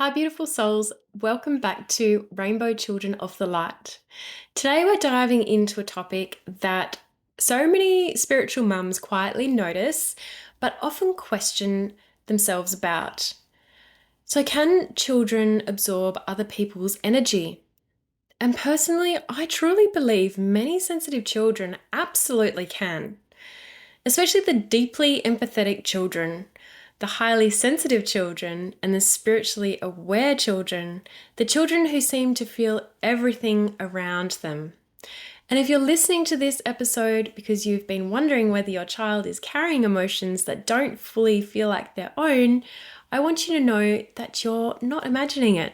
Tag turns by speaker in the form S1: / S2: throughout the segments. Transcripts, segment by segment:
S1: Hi, beautiful souls. Welcome back to Rainbow Children of the Light. Today, we're diving into a topic that so many spiritual mums quietly notice, but often question themselves about. So, can children absorb other people's energy? And personally, I truly believe many sensitive children absolutely can, especially the deeply empathetic children, the highly sensitive children, and the spiritually aware children, the children who seem to feel everything around them. And if you're listening to this episode because you've been wondering whether your child is carrying emotions that don't fully feel like their own, I want you to know that you're not imagining it.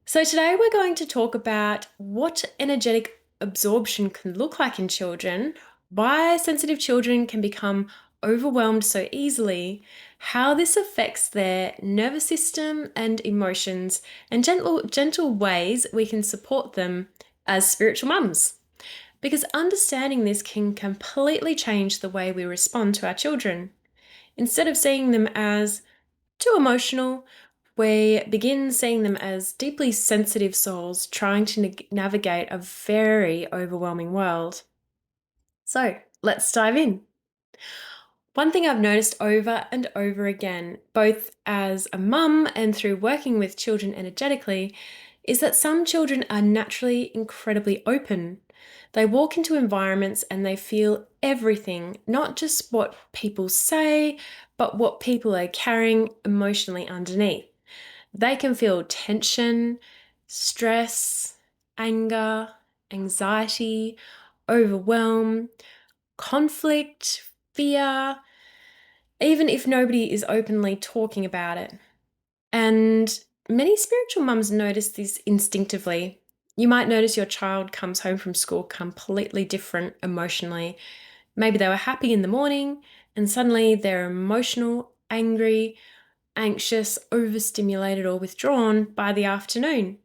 S1: So today we're going to talk about what energetic absorption can look like in children, why sensitive children can become overwhelmed so easily, how this affects their nervous system and emotions, and gentle ways we can support them as spiritual mums. Because understanding this can completely change the way we respond to our children. Instead of seeing them as too emotional, we begin seeing them as deeply sensitive souls trying to navigate a very overwhelming world. So let's dive in. One thing I've noticed over and over again, both as a mum and through working with children energetically, is that some children are naturally incredibly open. They walk into environments and they feel everything, not just what people say, but what people are carrying emotionally underneath. They can feel tension, stress, anger, anxiety, overwhelm, conflict, fear, even if nobody is openly talking about it. And many spiritual mums notice this instinctively. You might notice your child comes home from school completely different emotionally. Maybe they were happy in the morning and suddenly they're emotional, angry, anxious, overstimulated, or withdrawn by the afternoon.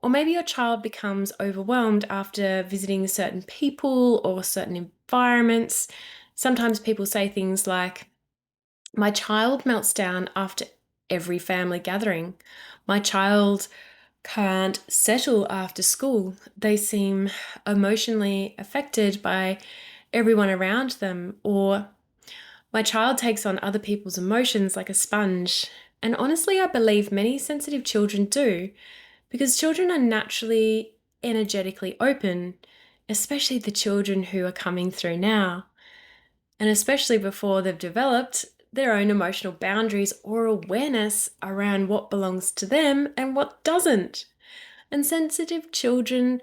S1: Or maybe your child becomes overwhelmed after visiting certain people or certain environments. Sometimes people say things like, my child melts down after every family gathering. My child can't settle after school. They seem emotionally affected by everyone around them. Or my child takes on other people's emotions like a sponge. And honestly, I believe many sensitive children do, because children are naturally energetically open, especially the children who are coming through now. And especially before they've developed their own emotional boundaries or awareness around what belongs to them and what doesn't. And sensitive children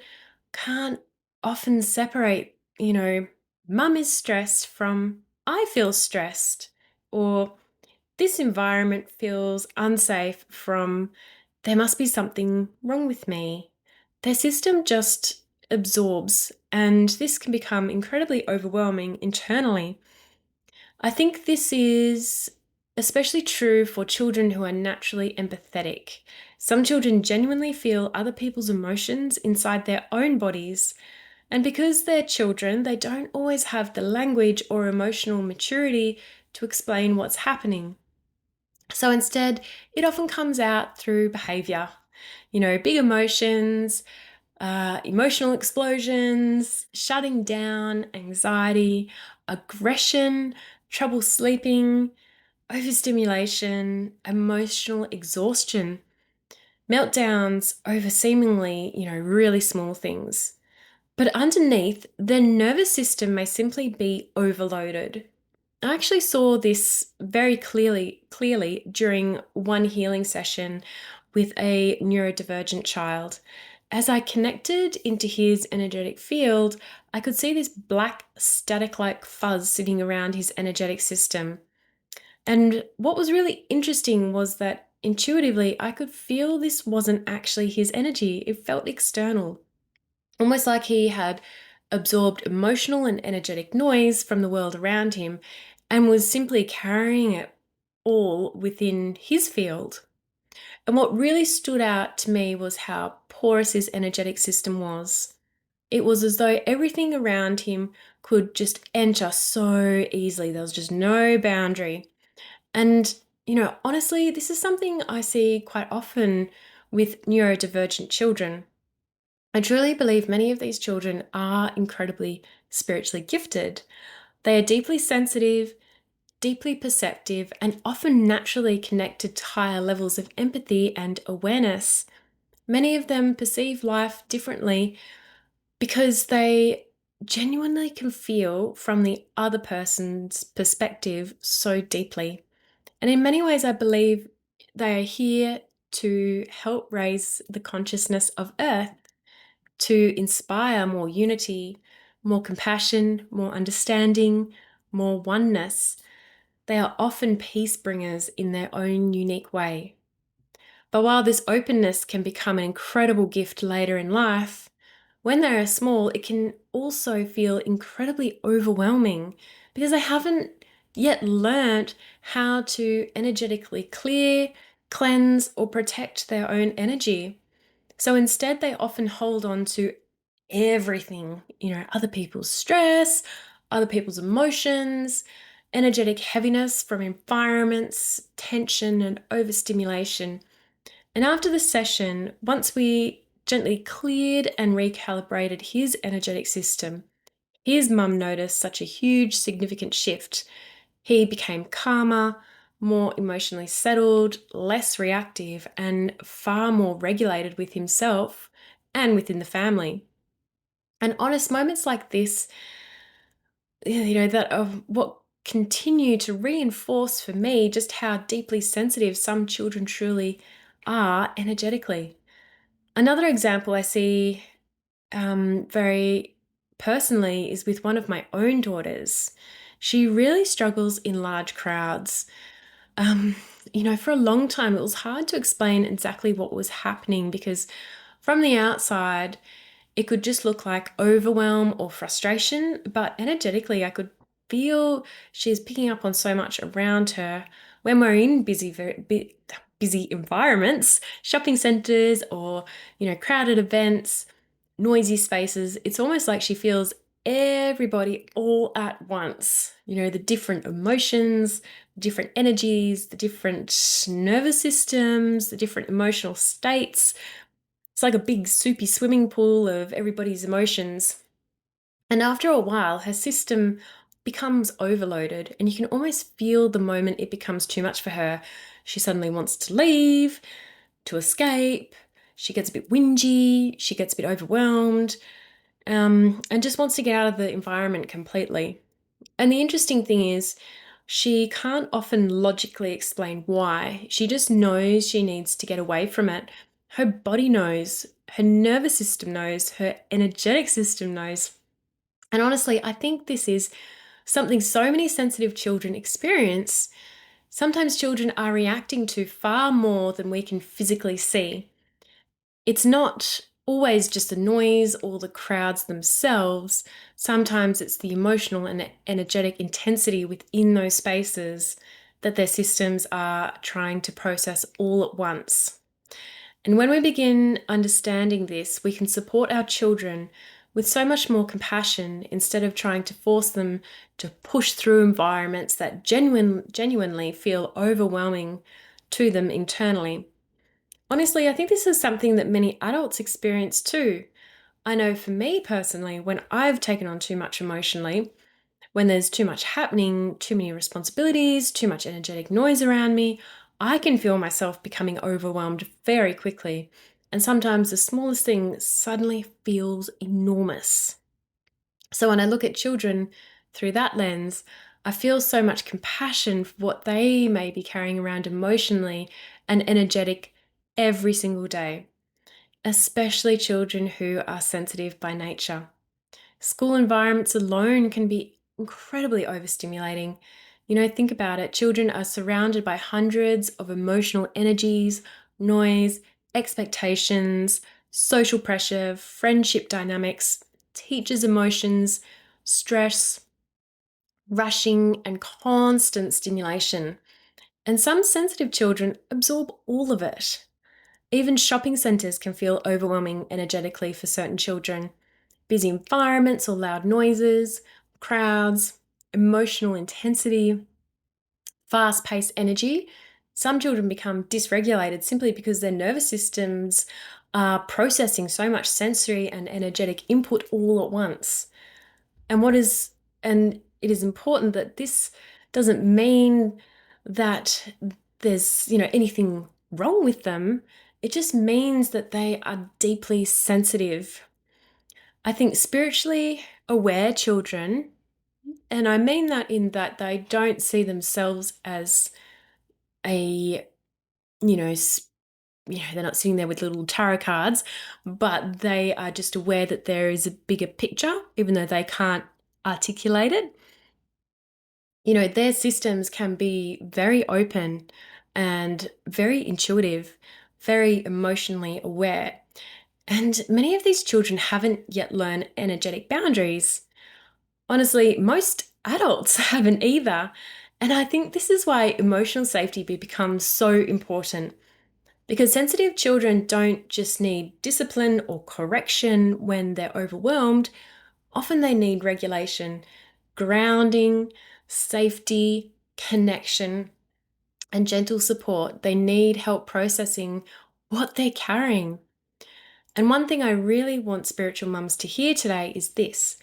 S1: can't often separate, mum is stressed from I feel stressed, or this environment feels unsafe from there must be something wrong with me. Their system just absorbs, and this can become incredibly overwhelming internally. I think this is especially true for children who are naturally empathetic. Some children genuinely feel other people's emotions inside their own bodies, and because they're children, they don't always have the language or emotional maturity to explain what's happening. So instead, it often comes out through behavior. Big emotions, emotional explosions, shutting down, anxiety, aggression, trouble sleeping, overstimulation, emotional exhaustion, meltdowns over seemingly, really small things. But underneath, their nervous system may simply be overloaded. I actually saw this very clearly during one healing session with a neurodivergent child. As I connected into his energetic field, I could see this black static-like fuzz sitting around his energetic system. And what was really interesting was that intuitively I could feel this wasn't actually his energy. It felt external, almost like he had absorbed emotional and energetic noise from the world around him and was simply carrying it all within his field. And what really stood out to me was how porous his energetic system was. It was as though everything around him could just enter so easily. There was just no boundary. And Honestly, this is something I see quite often with neurodivergent children. I truly believe many of these children are incredibly spiritually gifted. They are deeply sensitive, deeply perceptive, and often naturally connected to higher levels of empathy and awareness. Many of them perceive life differently because they genuinely can feel from the other person's perspective so deeply. And in many ways, I believe they are here to help raise the consciousness of Earth, to inspire more unity, more compassion, more understanding, more oneness. They are often peace bringers in their own unique way. But while this openness can become an incredible gift later in life, when they are small, it can also feel incredibly overwhelming because they haven't yet learned how to energetically clear, cleanse, or protect their own energy. So instead, they often hold on to everything, other people's stress, other people's emotions, energetic heaviness from environments, tension, and overstimulation. And after the session, once we gently cleared and recalibrated his energetic system, his mum noticed such a huge, significant shift. He became calmer, more emotionally settled, less reactive, and far more regulated with himself and within the family. And honest moments like this, that of what continue to reinforce for me just how deeply sensitive some children truly are energetically. Another example I see very personally is with one of my own daughters. She really struggles in large crowds. Um, for a long time, it was hard to explain exactly what was happening because from the outside, it could just look like overwhelm or frustration, but energetically, I could feel she's picking up on so much around her when we're in busy environments, shopping centers, or crowded events, noisy spaces. It's almost like she feels everybody all at once. The different emotions, different energies, the different nervous systems, the different emotional states. It's like a big soupy swimming pool of everybody's emotions. And after a while, her system becomes overloaded, and you can almost feel the moment it becomes too much for her. She suddenly wants to leave, to escape. She gets a bit whingy, she gets a bit overwhelmed, and just wants to get out of the environment completely. And the interesting thing is, she can't often logically explain why. She just knows she needs to get away from it. Her body knows, her nervous system knows, her energetic system knows. And honestly, I think this is something so many sensitive children experience. Sometimes children are reacting to far more than we can physically see. It's not always just the noise or the crowds themselves. Sometimes it's the emotional and energetic intensity within those spaces that their systems are trying to process all at once. And when we begin understanding this, we can support our children with so much more compassion instead of trying to force them to push through environments that genuinely feel overwhelming to them internally. Honestly, I think this is something that many adults experience too. I know for me personally, when I've taken on too much emotionally, when there's too much happening, too many responsibilities, too much energetic noise around me, I can feel myself becoming overwhelmed very quickly. And sometimes the smallest thing suddenly feels enormous. So when I look at children through that lens, I feel so much compassion for what they may be carrying around emotionally and energetic every single day, especially children who are sensitive by nature. School environments alone can be incredibly overstimulating. Think about it. Children are surrounded by hundreds of emotional energies, noise, expectations, social pressure, friendship dynamics, teachers' emotions, stress, rushing, and constant stimulation. And some sensitive children absorb all of it. Even shopping centres can feel overwhelming energetically for certain children. Busy environments or loud noises, crowds, emotional intensity, fast paced energy. Some children become dysregulated simply because their nervous systems are processing so much sensory and energetic input all at once. And it is important that this doesn't mean that there's, anything wrong with them. It just means that they are deeply sensitive. I think spiritually aware children, and I mean that in that they don't see themselves as a, you know, they're not sitting there with little tarot cards, but they are just aware that there is a bigger picture, even though they can't articulate it. Their systems can be very open and very intuitive, very emotionally aware. And many of these children haven't yet learned energetic boundaries. Honestly, most adults haven't either. And I think this is why emotional safety becomes so important. Because sensitive children don't just need discipline or correction when they're overwhelmed, often they need regulation, grounding, safety, connection, and gentle support. They need help processing what they're carrying. And one thing I really want spiritual mums to hear today is this: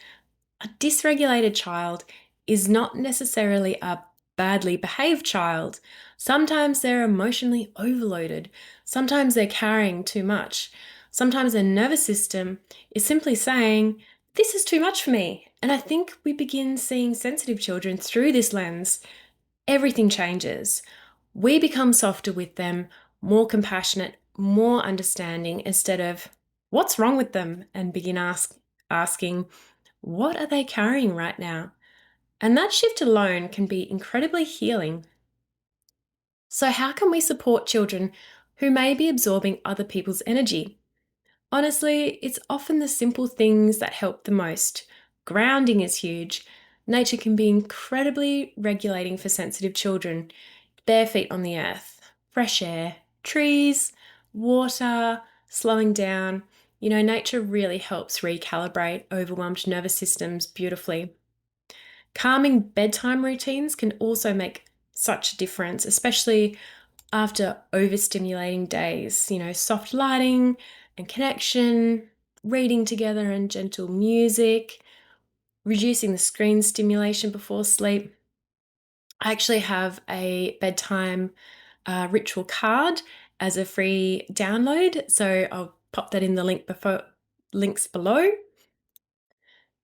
S1: a dysregulated child is not necessarily a badly behaved child. Sometimes they're emotionally overloaded. Sometimes they're carrying too much. Sometimes their nervous system is simply saying, "This is too much for me." And I think we begin seeing sensitive children through this lens. Everything changes. We become softer with them, more compassionate, more understanding, instead of what's wrong with them, and begin asking, what are they carrying right now? And that shift alone can be incredibly healing. So, how can we support children who may be absorbing other people's energy? Honestly, it's often the simple things that help the most. Grounding is huge. Nature can be incredibly regulating for sensitive children. Bare feet on the earth, fresh air, trees, water, slowing down. Nature really helps recalibrate overwhelmed nervous systems beautifully. Calming bedtime routines can also make such a difference, especially after overstimulating days. Soft lighting and connection, reading together and gentle music, reducing the screen stimulation before sleep. I actually have a bedtime ritual card as a free download, so I'll pop that in the links below.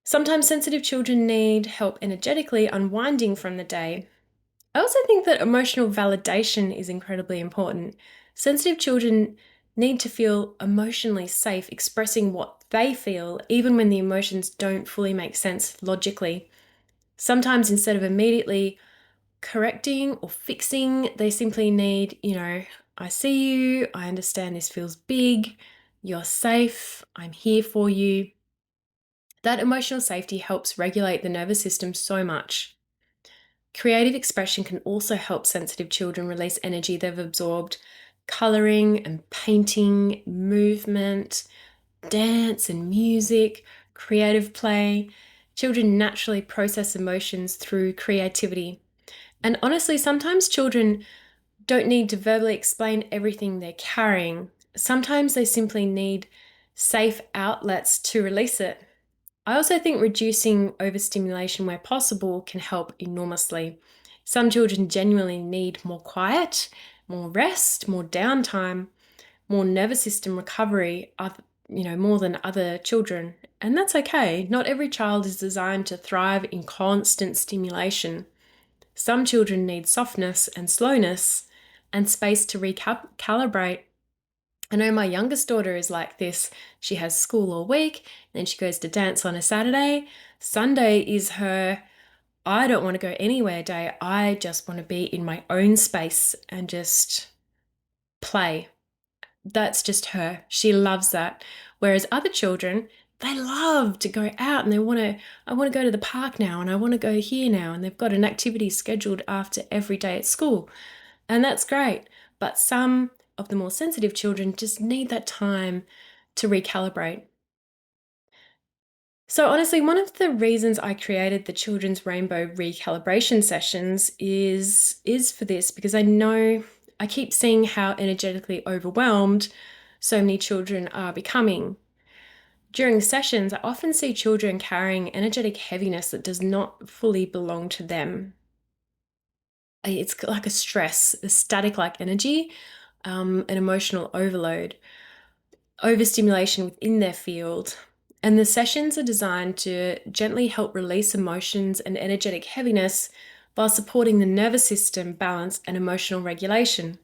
S1: Sometimes sensitive children need help energetically unwinding from the day. I also think that emotional validation is incredibly important. Sensitive children need to feel emotionally safe expressing what they feel, even when the emotions don't fully make sense logically. Sometimes instead of immediately correcting or fixing, they simply need, I see you, I understand this feels big, you're safe, I'm here for you. That emotional safety helps regulate the nervous system so much. Creative expression can also help sensitive children release energy they've absorbed. Colouring and painting, movement, dance and music, creative play. Children naturally process emotions through creativity. And honestly, sometimes children don't need to verbally explain everything they're carrying. Sometimes they simply need safe outlets to release it. I also think reducing overstimulation where possible can help enormously. Some children genuinely need more quiet, more rest, more downtime, more nervous system recovery, more than other children. And that's okay. Not every child is designed to thrive in constant stimulation. Some children need softness and slowness and space to recalibrate. I know my youngest daughter is like this. She has school all week, then she goes to dance on a Saturday. Sunday is her I don't want to go anywhere day. I just want to be in my own space and just play. That's just her. She loves that. Whereas other children, they love to go out and I want to go to the park now and I want to go here now, and they've got an activity scheduled after every day at school. And that's great. But some of the more sensitive children just need that time to recalibrate. So honestly, one of the reasons I created the Children's Rainbow recalibration sessions is for this, because I know I keep seeing how energetically overwhelmed so many children are becoming. During sessions, I often see children carrying energetic heaviness that does not fully belong to them. It's like a stress, a static like energy, an emotional overload, overstimulation within their field. And the sessions are designed to gently help release emotions and energetic heaviness while supporting the nervous system balance and emotional regulation.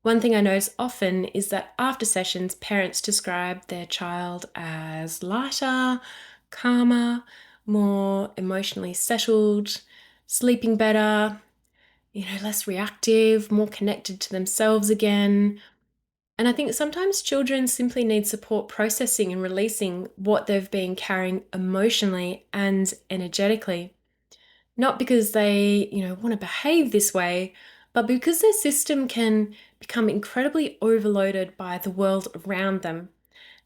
S1: One thing I notice often is that after sessions, parents describe their child as lighter, calmer, more emotionally settled, sleeping better, less reactive, more connected to themselves again. And I think sometimes children simply need support processing and releasing what they've been carrying emotionally and energetically. Not because they, want to behave this way, but because their system can become incredibly overloaded by the world around them.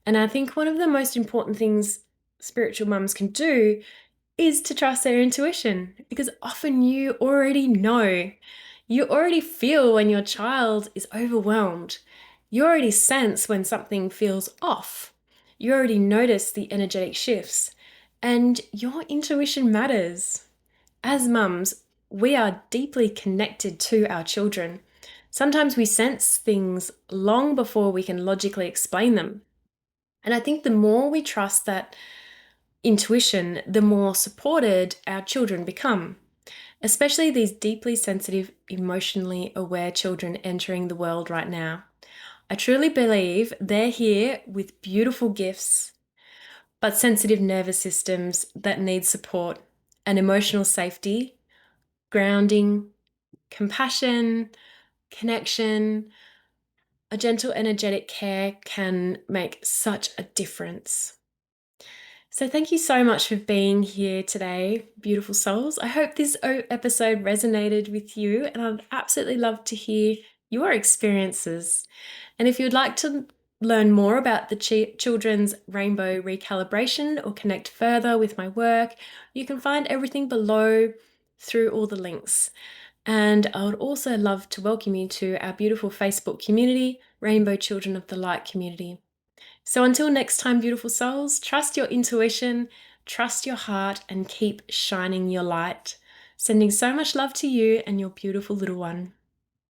S1: And I think one of the most important things spiritual mums can do is to trust their intuition, because often you already know. You already feel when your child is overwhelmed. You already sense when something feels off. You already notice the energetic shifts. And your intuition matters. As mums, we are deeply connected to our children. Sometimes we sense things long before we can logically explain them. And I think the more we trust that intuition, the more supported our children become, especially these deeply sensitive, emotionally aware children entering the world right now. I truly believe they're here with beautiful gifts, but sensitive nervous systems that need support and emotional safety, grounding, compassion, connection. A gentle, energetic care can make such a difference. So thank you so much for being here today, beautiful souls. I hope this episode resonated with you, and I'd absolutely love to hear your experiences. And if you'd like to learn more about the children's rainbow recalibration or connect further with my work, you can find everything below through all the links. And I would also love to welcome you to our beautiful Facebook community, Rainbow Children of the Light community. So until next time, beautiful souls, trust your intuition, trust your heart, and keep shining your light. Sending so much love to you and your beautiful little one.